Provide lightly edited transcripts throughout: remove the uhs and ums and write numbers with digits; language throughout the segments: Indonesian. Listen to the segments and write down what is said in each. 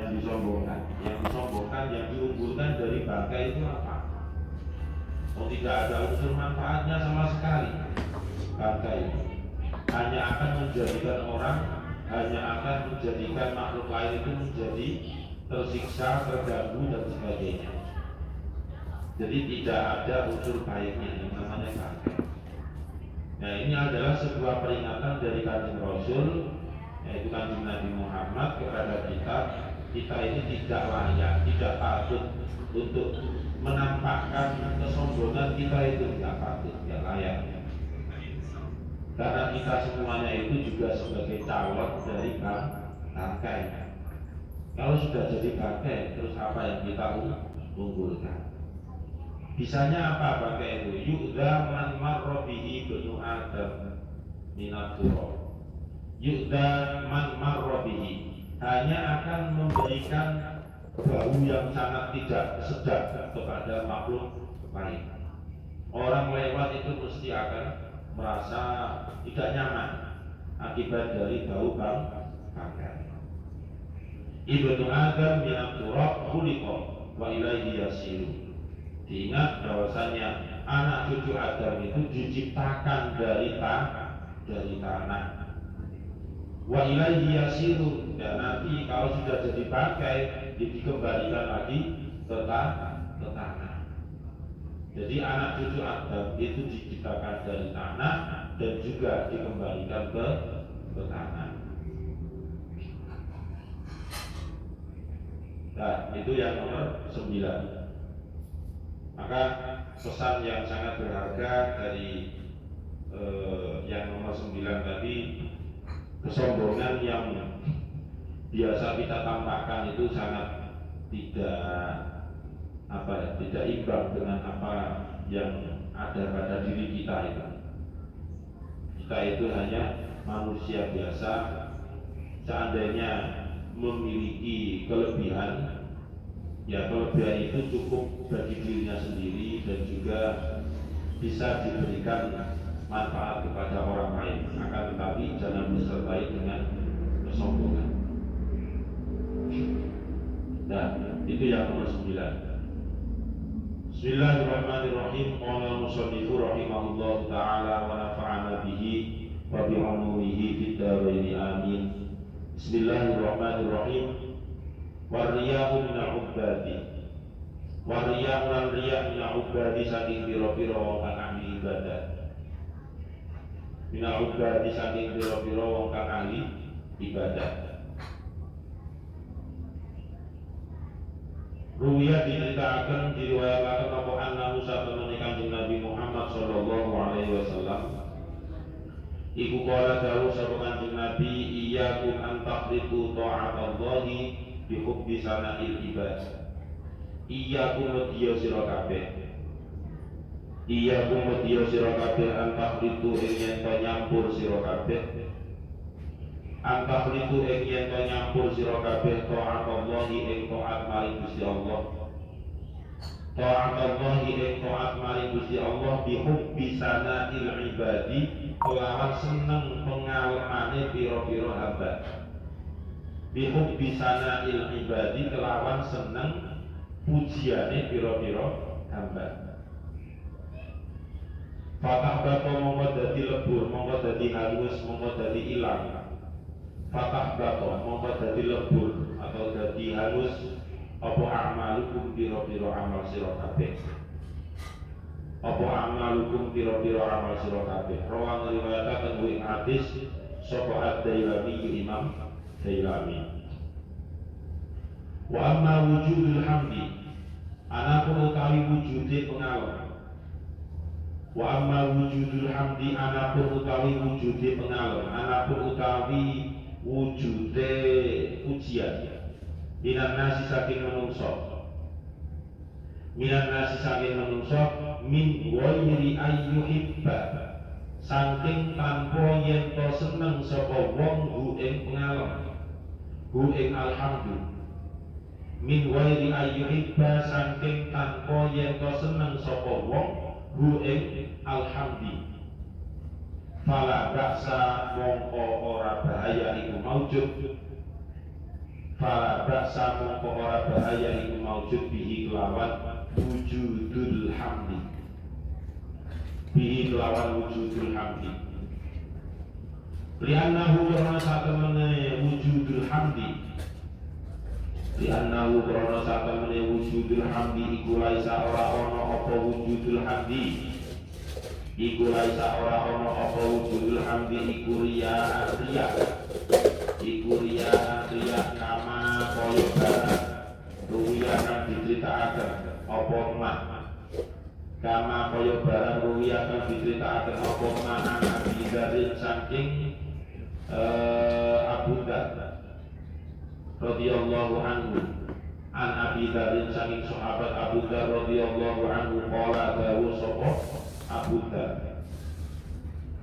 yang disombongkan. Yang disombongkan, yang diunggulkan dari bangkai itu apa? Oh, tidak ada unsur manfaatnya sama sekali. Bangkai hanya akan menjadikan orang, hanya akan menjadikan makhluk lain itu menjadi tersiksa, terganggu dan sebagainya. Jadi tidak ada unsur baiknya yang namanya bangkai. Nah, ini adalah sebuah peringatan dari Kanjeng Rasul, yaitu Kanjeng Nabi Muhammad kepada kita ini tidak layak, tidak patut untuk menampakkan kesombongan kita itu, tidak patut, tidak layak. Karena kita semuanya itu juga sebagai calon dari bangkai. Kalau sudah jadi bangkai, terus apa yang kita unggulkan? Bisanya apa bangkai itu? Yu'dha man marra bihi ibnu Adam minat turab. Yu'dha man marra bihi, hanya akan memberikan bau yang sangat tidak sedap kepada makhluk lain. Orang lewat itu mesti akan merasa tidak nyaman akibat dari bau bangkai. Ibnu Adam minat turab khuliqa wa ilaihi yasiru. Diingat bahwasanya anak cucu Adam itu diciptakan dari tanah. Wa ilaihi yasiru, dan nanti kalau sudah jadi bangkai dikembalikan lagi ke tanah. Jadi anak cucu Adam itu diciptakan dari tanah dan juga dikembalikan ke tanah. Nah, itu yang nomor 9. Maka pesan yang sangat berharga dari yang nomor 9 tadi, kesombongan yang biasa kita tampakkan itu sangat tidak imbang dengan apa yang ada pada diri kita itu. Kita itu hanya manusia biasa, seandainya memiliki kelebihan, ya kelebihan itu cukup bagi dirinya sendiri dan juga bisa diberikan manfaat kepada orang lain. Akan tetapi jangan disertai dengan kesombongan. Nah, itu yang nomor 9. Bismillahirrahmanirrahim. Qala musannifu rahimahullahu ta'ala wa nafa'ana bihi wa bi 'ulumihi fid dharain amin. Bismillahirrahmanirrahim. Wariyahu minal ubadi, wariyahu lan riyak minal ubadi saking piro-piro wong kang ahli ibadah. Minal ubadi saking piro-piro wong kang ahli ibadah. Ruwiyah diceritakan, diriwayatkan apa annahu satamani Kanjeng Nabi Muhammad sallallahu alaihi wasallam iku qala dawuh sapa Kanjeng Nabi, iyyakum an taqritu ta'atallahi bihubbi sana'il ibad. Iyyakum wadiya sira kabeh, iyyakum wadiya sira kabeh antahritu ing yen to nyampur sira kabeh, antahritu ing yen to nyampur sira kabeh ta'at Allahi ing ta'at maring Gusti Allah. Ta'at Allahi ing ta'at maring Gusti Allah bihubbi sana'il ibadi, kelawan seneng pengalemane pira-pira hamba. Bihubbi sana'il ibadi, kelawan seneng pujiane pira-pira hamba. Fatah bato mongko dadi lebur, mongko dadi halus, mongko dadi ilang. Fatah bato mongko dadi lebur atau dadi halus apa amalukum pira-pira amal sira kabeh. Apa amalukum pira-pira amal sira kabeh. Rawan riwayataken ing hadis sapa ad-Dailami, Imam Dailami. Wa amma wujudul hamdi, anapun utawi wujude pengalem. Wa amma wujudul hamdi, anapun utawi wujude pengalem, anapun utawi wujude pujian. Minan nasi saking menungso, minan nasi saking menungso, min ghairi ayyuhibba, saking tanpa yen to seneng sapa wong hu ing pengalem, hu ing alhamdu. Min ghairi ayyuhibba, saking tanpa yen to seneng sapa wong hu ing alhamdi. Fala baksa mongko ora bahaya iku maujud. fala ba'sa mongko ora bahaya iku maujud bihi kelawan wujudul hamdi, bihi kelawan wujudul hamdi. Li'annahu karena satemene wujudul hamdi, li'annahu karena satemene wujudul hamdi iku laisa ora ana apa wujudul hamdi, iku laisa ora ana apa wujudul hamdi iku riya kama kaya barang ruwiya kang diceritakaken apa mah, kama kaya barang ruwiya kang diceritakaken apa mah Nabi dari saking Abu Dzar radhiyallahu anhu, an Abi Dzar saking sahabat Abu Dzar radhiyallahu anhu qala dawu sapa Abu Dzar,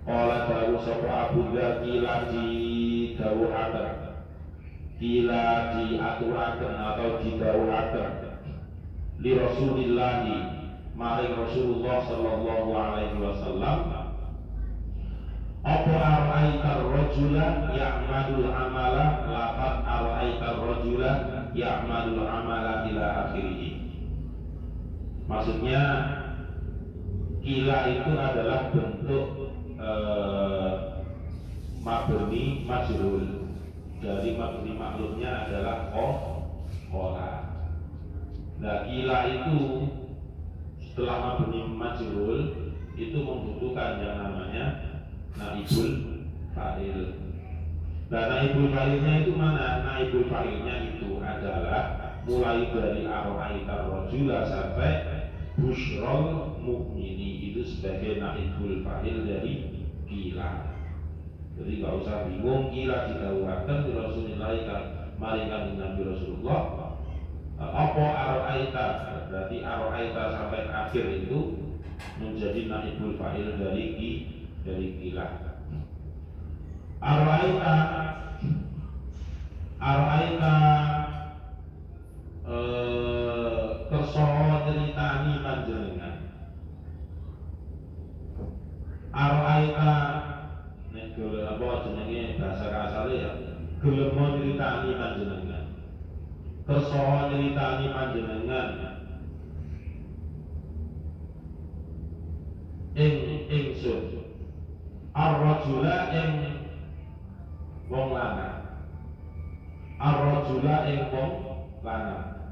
qala dawu sapa Abu Dzar kila didhawuhaken, kila diaturaken atau didhawuhaken li Rasulillahi maring Rasulullah sallallahu alaihi wasallam, apa ara'aitar rajula ya'malul amala laqad ara'aitar rajula ya'malul amala ila akhirih. Maksudnya kila itu adalah bentuk mabni majrur. Jadi mabni maklumnya adalah qala. Nah, kila itu setelah mabni majrur itu membutuhkan yang namanya naibul fa'il. Nah, naibul fa'ilnya itu mana? Naibul fa'ilnya itu adalah mulai dari ara'aitar rajula sampai busyrol mukmini, itu sebagai naibul fa'il dari kila. Jadi gak usah bingung, kila didhawuhaken di Rasulullah maringkan Nabi Rasulullah. Apa ara'aita, berarti ara'aita sampai akhir itu menjadi naibul fa'il dari kila. Ara'aita kersa ceritani panjenengan. Ara'aita nek apa jenenge bahasa kasare ya, gelem ceritani panjenengan. Kersa ceritani panjenengan ingsun ar-rajula ing wong lanang, ar-rajula ing wong lanang,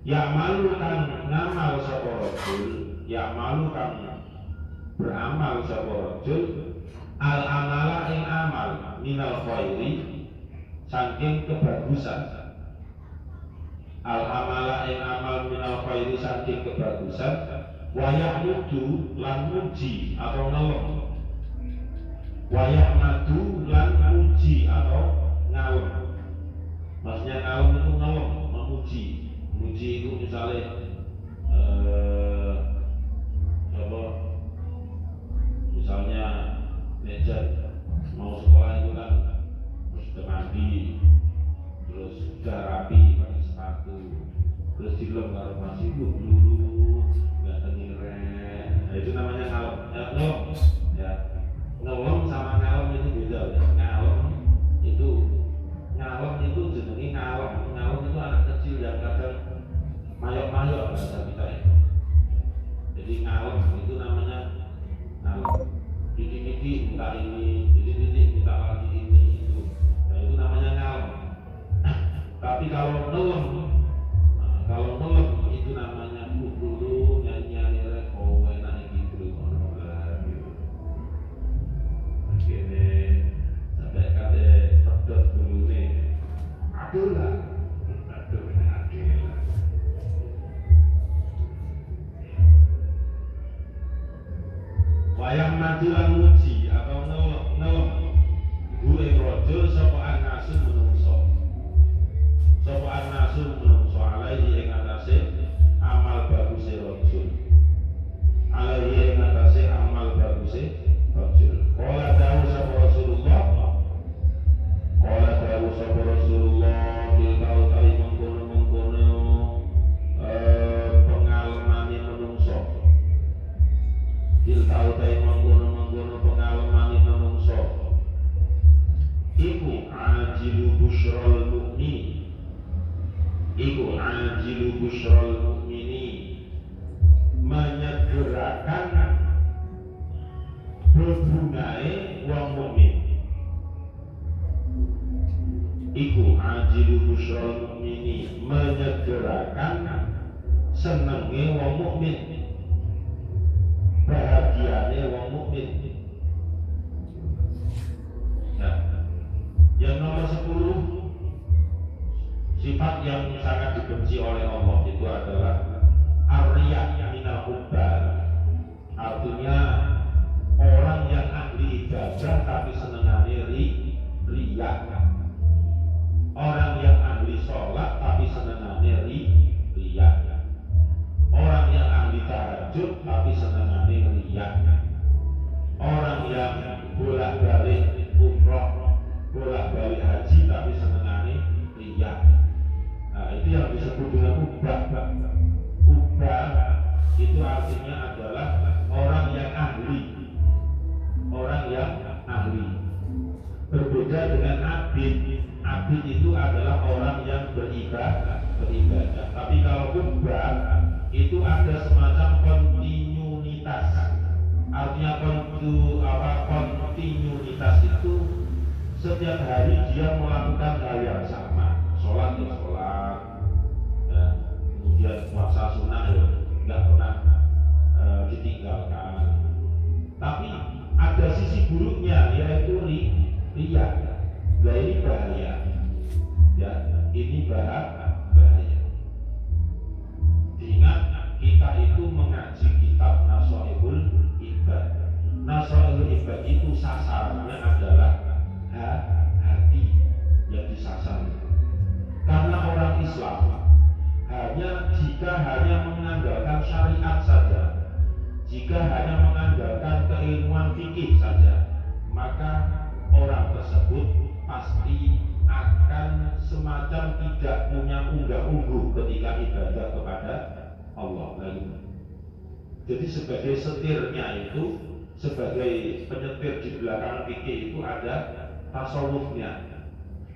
ya'malu kang ngamal sapa rajul, ya'malu kang beramal sapa rajul, al-amala ing amal minal khairi saking kebagusan, al-amala ing amal minal khairi saking kebagusan, wa ya'mudu lan muji atau ngelem, wayak madu lan muji atau ngalem. Maksudnya ngalem itu ngelem, memuji. Muji itu misalnya misalnya meja mau sekolah itu kan harus sudah mandi, terus sudah rapi pakai sepatu, terus dilem karo masih dulu nggak tengiren. Nah, itu namanya ngalem. Ngelem ya. Ngelem sama ngalem itu beda ya. Ngalem itu jenenge ngalem. Ngalem itu anak kecil yang kadang mayok-mayok bahasa kita ya. Jadi ngalem itu namanya ngalem. Titik-titik minta ini, titik-titik minta lagi ini itu. Nah, itu namanya ngalem. Tapi kalau ngelem itu namanya dulu nyanyi rekowe enak gitu ono lah gitu. Kene sampai kate pedot dulune. Aduh lah. Wayang madulan muji atau ngelem gue rojul sapa anasu menungso, sapa anasu menungso alaihi ing atase amal baguse rojul, alaihi ing atase amal baguse rojul. Qala dawu sapa Rasulullah, qala dawu sapa Rasulullah busyrol mu'mini, menyegerakan berbungae wong mukmin. Iku ajilu busyrol mu'mini, menyegerakan senenge wong mukmin, bahagiane wong mukmin. Nah, yang nomor 10, sifat yang sangat dibenci oleh Allah itu adalah ar-riya minal hubban. Artinya orang yang ahli ibadah tapi senengane riya. Orang yang ahli sholat tapi senengane riya. Orang yang ahli tahajud tapi senengane riya. Orang yang bolak-balik umroh, bolak-balik haji tapi senengane riya. Nah, itu yang disebut dengan ubah. Ubah itu artinya adalah orang yang ahli. Orang yang ahli. Berbeda dengan abid. Abid itu adalah orang yang beribadah. Tapi kalau ubah itu ada semacam kontinuitas. Artinya kontinuitas itu setiap hari dia melakukan hal yang sama. Sholat ya sholat, ya, kemudian puasa sunnah ya nggak pernah ditinggalkan. Tapi ada sisi buruknya, yaitu riya. Nah, ini bahaya. Ya, ini bahaya. Diingat, kita itu mengaji kitab Nasoihul Ibad. Nasoihul Ibad itu sasarannya adalah hati yang disasar. Karena orang Islam jika hanya mengandalkan syariat saja, jika hanya mengandalkan keilmuan fikih saja, maka orang tersebut pasti akan semacam tidak punya unggah-ungguh ketika ibadah kepada Allah. Jadi sebagai setirnya itu, sebagai penyetir di belakang fikih itu ada tasawufnya.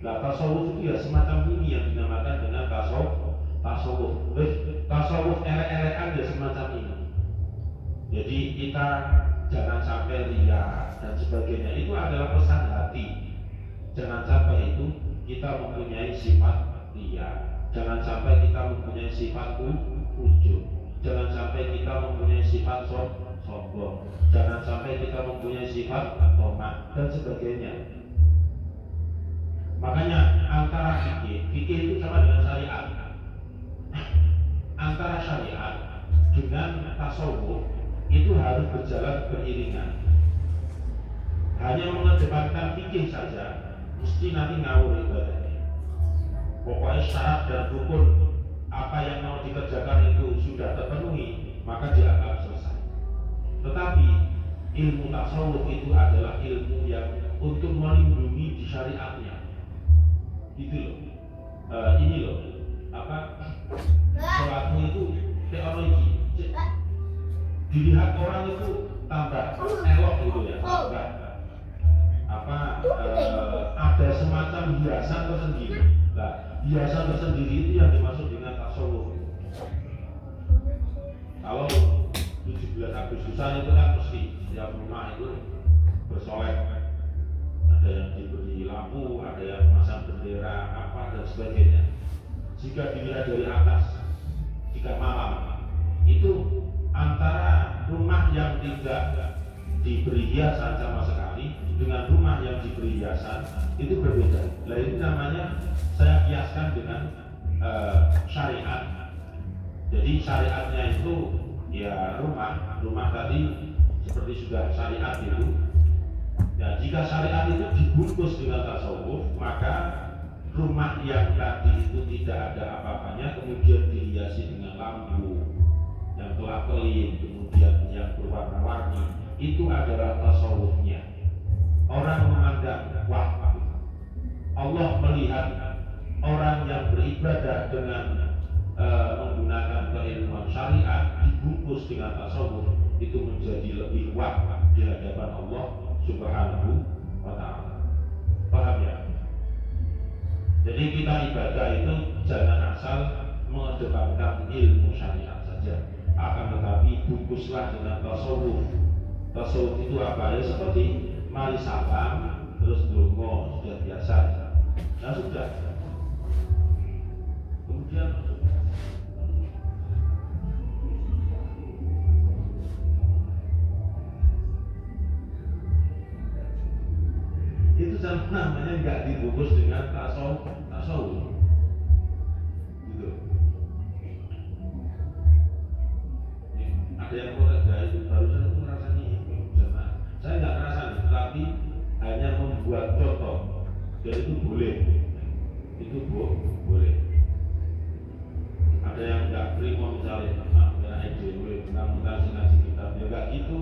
Nah, tasawuf itu ya semacam ini yang dinamakan dengan tasawuf. Tasawuf elek-elekan ya semacam ini. Jadi kita jangan sampai riya dan sebagainya. Itu adalah pesan hati. Jangan sampai itu kita mempunyai sifat riya. Jangan sampai kita mempunyai sifat ujub. Jangan sampai kita mempunyai sifat sombong. Jangan sampai kita mempunyai sifat tomat dan sebagainya. Makanya antara fikih itu sama dengan syariat. Antara syariat dengan tasawuf itu harus berjalan beriringan. Hanya mengedepankan fikih saja mesti nanti ngawur ibadahnya. Pokoknya syarat dan rukun apa yang mau dikerjakan itu sudah terpenuhi, maka dianggap selesai. Tetapi ilmu tasawuf itu adalah ilmu yang untuk melindungi di syariatnya. Gitu loh. Ini loh, sholatmu itu teologi. Dilihat orang itu tambah elok gitu ya, tambah ada semacam hiasan tersendiri. Nah, hiasan tersendiri itu yang dimaksud dengan tasawuf. Kalau 17 Agustusan itu kan mesti setiap rumah itu bersolek. Ada yang diberi lampu, ada yang memasang bendera apa dan sebagainya. Jika dilihat dari atas, jika malam, itu antara rumah yang tidak diberi hiasan sama sekali dengan rumah yang diberi hiasan itu berbeda. Nah, ini namanya saya kiaskan dengan syariat. Jadi syariatnya itu ya rumah tadi seperti sudah syariat itu. Ya, jika syariat itu dibungkus dengan tasawuf, maka rumah yang tadi itu tidak ada apa-apanya kemudian dihiasi dengan lampu yang kelap-kelip, kemudian yang berwarna-warni, itu adalah tasawufnya. Orang memandang, wah, Allah melihat orang yang beribadah dengan menggunakan keilmuan syariat dibungkus dengan tasawuf, itu menjadi lebih wah di hadapan Allah Subhanahu wa ta'ala. Paham ya? Jadi kita ibadah itu jangan asal mengedepankan ilmu syariat saja, akan tetapi bungkuslah dengan tasawuf. Tasawuf itu apa? Ya seperti mari salam terus dongo, sudah biasa. Nah sudah. Kemudian itu namanya nggak dibungkus dengan tasawuf. Gitu. Ada yang kolega itu barusan itu rasanya sama. Saya nggak ngerasain, tapi hanya membuat contoh. Dan itu boleh. Itu boleh. Ada yang nggak terima misalnya, ide tentang ngaji kitab, ya nggak gitu.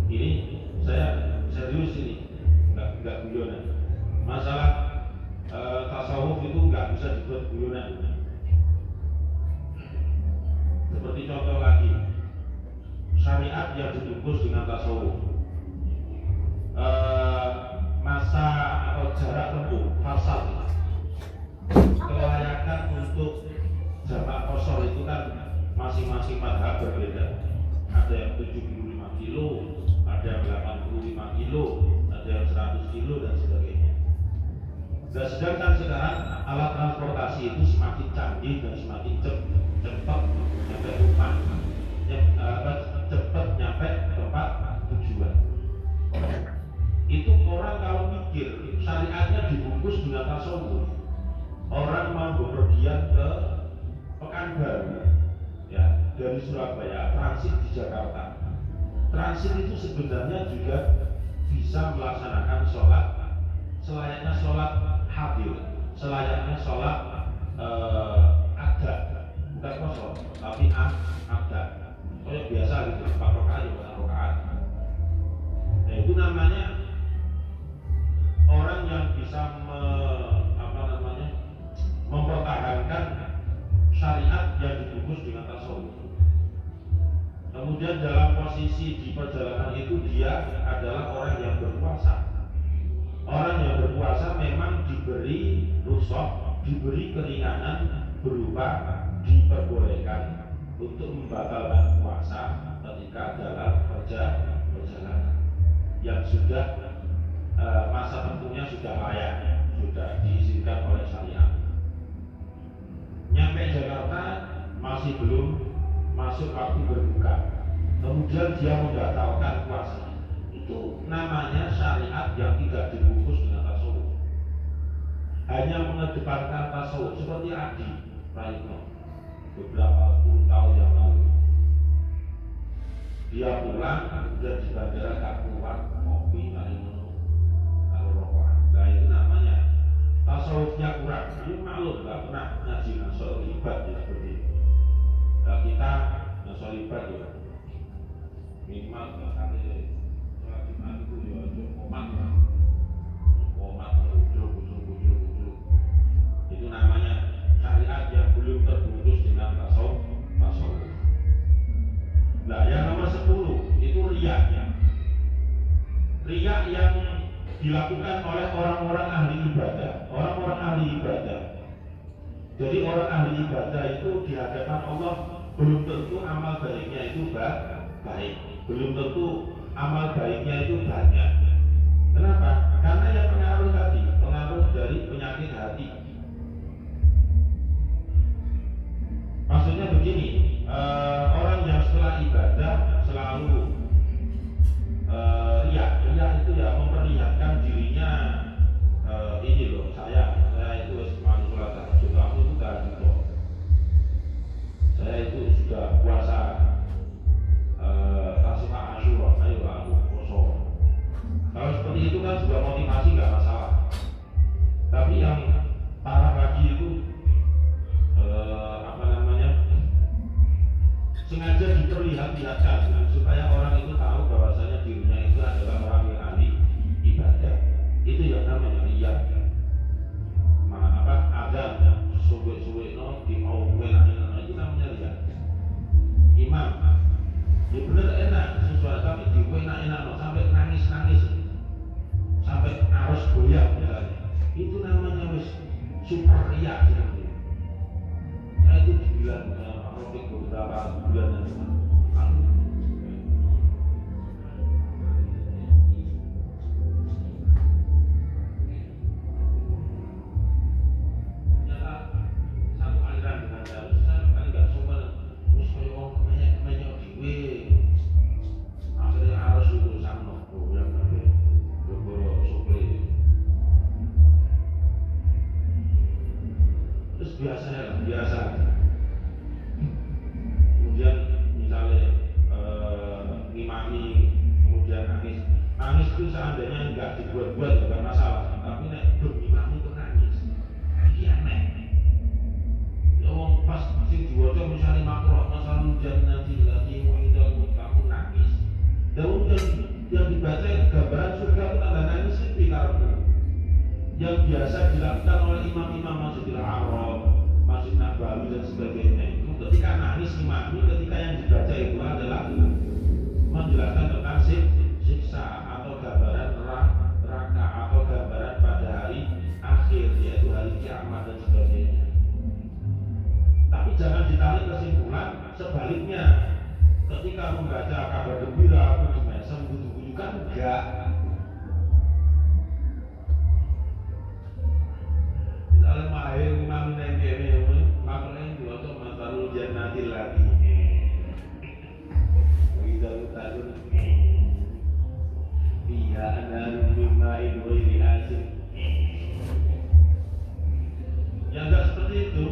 Ini saya serius ini, nggak guyonan. Masalah tasawuf itu nggak bisa dibuat guyonan. Seperti contoh lagi, syariat yang dibungkus dengan tasawuf, masa atau jarak tempuh, fasal, kelayakan untuk jamak kosor itu kan masing-masing madhab berbeda. Ada yang 75 kilo, ada yang 85 kilo, ada yang 100 kilo dan sebagainya. Dan sedangkan sekarang alat transportasi itu semakin canggih dan semakin cepat nyampe rumah, cepat nyampe tempat tujuan. Itu orang kalau mikir syariatnya dibungkus dengan tasawuf, orang mau bepergian ke Pekanbaru, ya dari Surabaya transit di Jakarta. Transit itu sebenarnya juga bisa melaksanakan sholat selayaknya sholat hadir, selayaknya sholat adat, bukan kosong, tapi adat. Kayak biasa gitu, 4 rakaat ya 4 rakaat. Nah itu namanya orang yang bisa mempertahankan syariat yang dibungkus dengan tasawuf. Kemudian dalam posisi di perjalanan itu dia adalah orang yang berpuasa. Orang yang berpuasa memang diberi rukhsah, diberi keringanan berupa diperbolehkan untuk membatalkan puasa ketika dalam perjalanan yang sudah masa tempuhnya sudah layak, sudah diizinkan oleh syariat. Nyampe Jakarta masih belum masuk waktu berbuka, kemudian dia membatalkan puasa. Itu namanya syariat yang tidak dibungkus dengan tasawuf, hanya mengedepankan tasawuf. Seperti Adi Praitno beberapa puluh tahun yang lalu, dia pulang kemudian di bandara gak keluar, kopi kalau rokokan. Nah itu namanya tasawufnya kurang. Ini maklum gak pernah ngaji nasol libat ya seperti itu. Nah kita nasol libat ya minimal gak kali sholat Jumat itu ya komat ujung. Itu namanya syariat yang belum terbungkus dengan tasawuf. Nah yang nomor 10 itu riya. Riya yang dilakukan oleh orang-orang ahli ibadah. Jadi orang ahli ibadah itu di hadapan Allah belum tentu amal baiknya itu baik, belum tentu amal baiknya itu banyak. Kenapa? Karena ya pengaruh dari penyakit hati. Maksudnya begini, orang yang setelah ibadah selalu riya itu ya memperlihatkan dirinya, ini loh saya itu semangat sholat tahajud, aku itu tahajud loh, saya itu sudah puasa Tasu'a Asyura, ayo aku puasa. Kalau seperti itu kan juga motivasi nggak masalah. Tapi yang para haji itu sengaja diperlihatkan supaya orang itu tahu bahwasanya dirinya itu adalah orang yang ahli ibadah. Itu yang namanya riya. Ada suwe-suwe di mau itu namanya riya. Imam, ya bener enak sesuatu tapi di enak sampai nangis, sampai harus goyang misalnya. Itu namanya wis super riya. Saya itu dibilang bulanan. Biasa. Kemudian misalnya ngimami, kemudian nangis itu seandainya nggak dibuat-buat bukan masalah, tapi nek ngimami itu nangis, ini aneh. Ya wong pas sing diwaca misalnya makroh masalah jannati lati mu'idal mutaqun nangis. Dan yang dibaca gambaran surga itu tanda nangis itu karena yang biasa dilakukan oleh imam-imam Masjidil Haram, Masjid Nabawi dan sebagainya itu ketika nangis imami, ketika yang dibaca itu adalah menjelaskan tentang siksa atau gambaran neraka atau gambaran pada hari akhir, yaitu hari kiamat dan sebagainya. Tapi jangan ditarik kesimpulan sebaliknya, ketika membaca kabar gembira atau dimesem bujuk-bujukan, enggak. Kalau mahir imam nengkene makanya diwaca masalul jannatil lati. Widal talun. Fiha anharun min ma'in ghairi asin. Yang enggak seperti itu,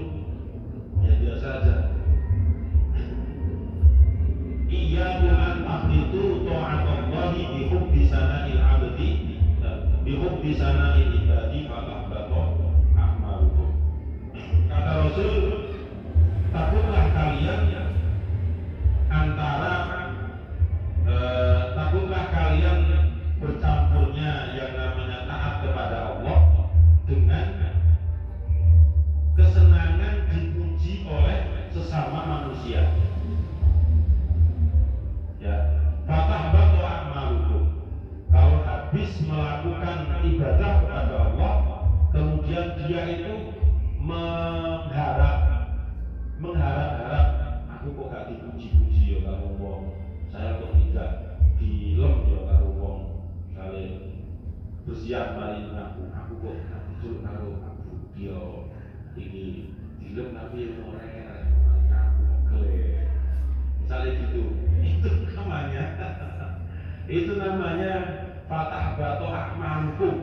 ya biasa saja. Iyyakum an tahditu ta'atallahi bi hubbi sana'il 'abdi bi hubbi sana'il ibadi fatahbata. Kata Rasul, takutlah kalian takutlah kalian bercampurnya yang namanya taat kepada Allah dengan kesenangan dipuji oleh sesama manusia. Ya, fatahbatu a'malukum. Kalau habis melakukan ibadah kepada Allah, kemudian dia itu mengharap aku kok gak dipuji-puji ya karo wong, saya kok tidak dilem ya karo wong, misalnya bersiap mari aku kok gak dicul karo aku dia ini dilem tapi orang aku gelek, misalnya gitu. Itu namanya fatahbatu a'malukum.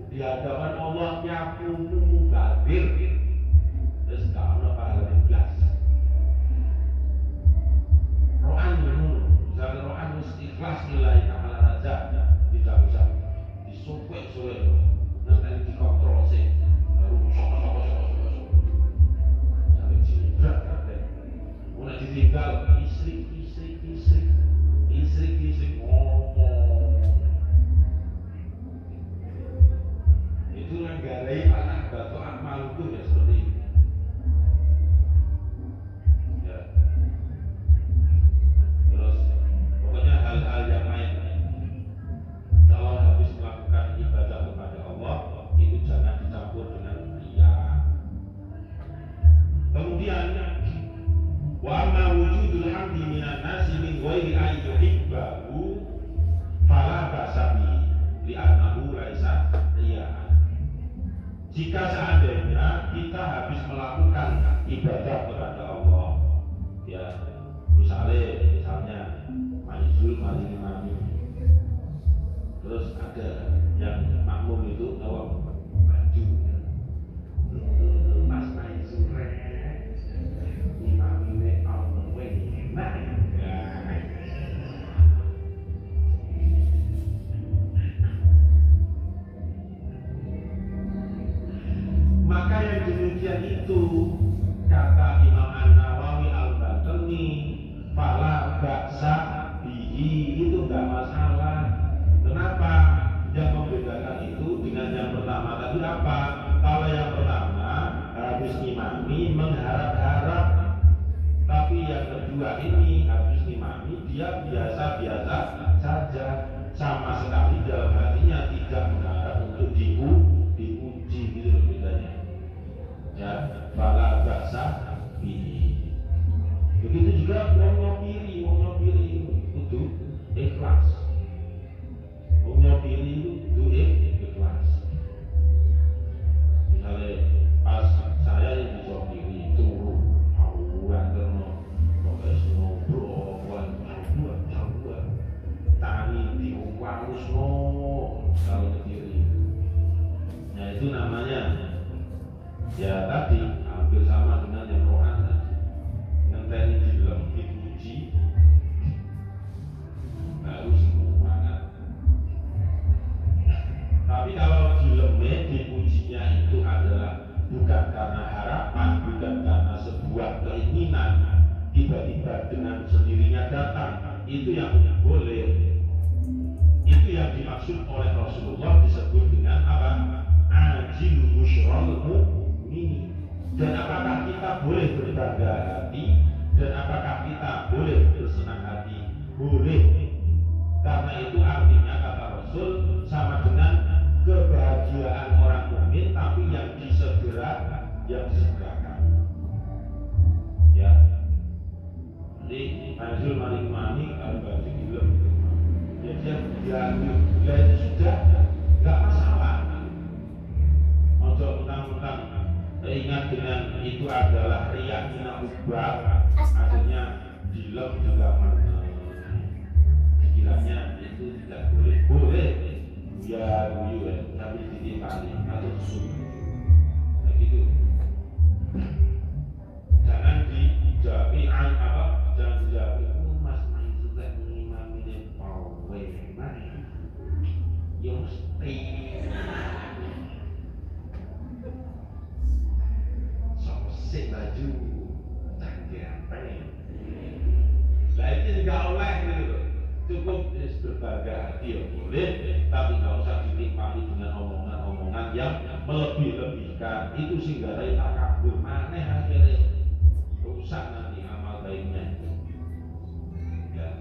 Di hadapan Allah yakumu mubadir. Terus kalau pahala ikhlas. Rohan dulu, misalnya rohan ikhlas nilai amal raja, tidak usah disumpek-sumpek, nanti dikontrol sih, baru sok-sok, sampai jibrat kabeh. Mulai ditinggal istri ngomong. Itu yang garai anak batu amal itu ya seperti itu. Ya. Terus pokoknya hal-hal yang lain, kalau habis melakukan ibadah kepada Allah itu jangan dicampur dengan ria. Kemudian wa amma wujudul hamdi minan nasi min ghairi ayyuhibbahu fala basabi li'annahu laisa riya. Jika seandainya kita habis melakukan ibadah kepada Allah, ya misalnya majul mari imami, terus ada yang makmum itu awak maju pas main sore imam ini Allah enak ya. Maka yang demikian itu kata Imam An-Nawawi Al-Batani, fala ba'sa bihi, itu enggak masalah. Kenapa? Yang membedakan itu dengan yang pertama tadi apa? Kalau yang pertama habis imami mengharap-harap, tapi yang kedua ini habis imami dia biasa-biasa saja, sama sekali dalam hatinya tidak mengharap untuk dipuji, gitu loh bedanya. Ya, fala ba'sa bihi. Begitu juga ngomong ikhlas. Nyopiri itu ikhlas. Misalnya pas saya yang disopiri turun awuan terno pokoknya semua berowan jauh tani diuwarus kalau ke kiri. Nah itu namanya ya tadi hampir sama dengan yang rohan tadi. Yang tadi dilem dipuji baru semangat. Tapi kalau dilemnya dipujinya itu adalah bukan karena harapan, bukan karena sebuah keinginan, tiba-tiba dengan sendirinya datang, itu yang boleh. Itu yang dimaksud oleh Rasulullah disebut dengan apa? Ajil musyrol mu'mini. Dan apakah kita boleh berbangga hati? Dan apakah kita boleh bersenang hati? Boleh. Karena itu artinya kata Rasul sama dengan kebahagiaan orang mukmin, tapi yang disegerakan. Ya. Jadi Azul maning-maning kalau baju film ya dia itu sudah nggak masalah. Ojo mentang-mentang ingat dengan itu adalah riak mina ubah, akhirnya dilem juga pikirannya itu tidak boleh ya tapi ditimpali atau sunnah gitu. Jangan dijapi jangan dijapi mas main juga mengimami dan pawe main ya mesti sosek baju canggih apa ya lah itu juga oleh gitu. Cukup berbangga hati ya boleh, tapi nggak usah ditimpali dengan omongan-omongan yang melebih-lebihkan. Itu sehingga takabur maneh akhirnya rusak nanti amal baiknya. Ya.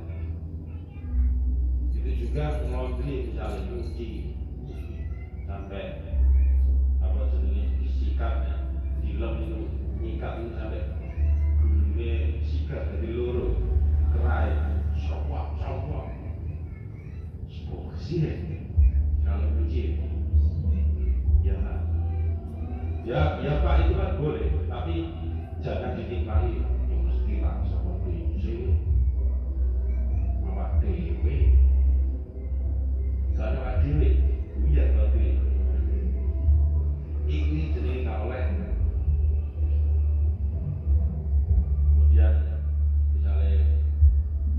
Itu juga laundry misalnya cuci sampai apa jenisnya sikatnya dilem itu nyikat itu sampai gulungnya sikat dari loro kerai sawak sih kalau cuci ya Pak itu kan boleh, tapi jangan ditimpali yang mesti langsung berisi awak dewe karena awak dewe iya kalau dewe ini jenis gak oleh. Kemudian misalnya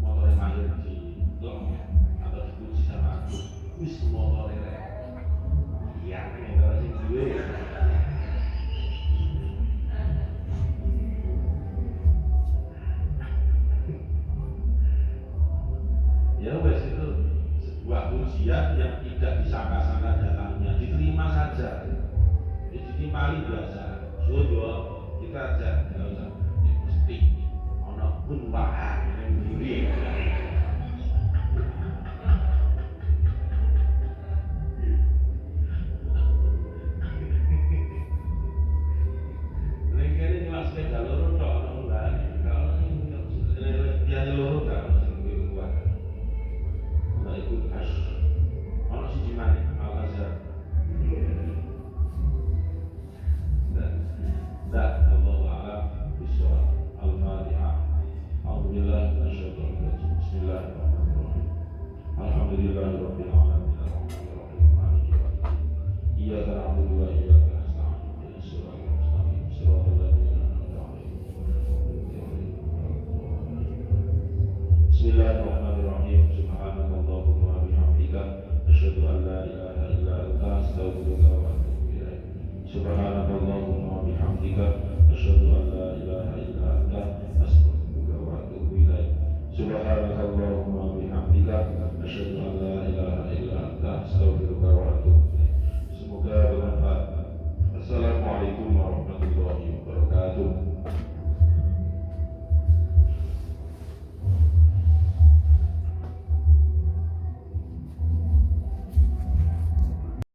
motor mahir di lem atau dikunci sama aku wis motor elek iya nih kalau sing duwe ya wes itu sebuah ujian yang tidak disangka-sangka datangnya, diterima saja. Ditimpali biasa sudah kita aja nggak usah mesti ono pun bahan yang diri. Bismillahirrahmanirrahim. Subhanakallahumma wa bihamdika asyhadu an la ilaha illa anta astaghfiruka wa atubu ilaik. Subhanakallahumma wa bihamdika asyhadu an la ilaha illa anta astaghfiruka wa atubu ilaik. Subhanakallahumma wa bihamdika asyhadu an la ilaha illa anta astaghfiruka wa atubu ilaik. Semoga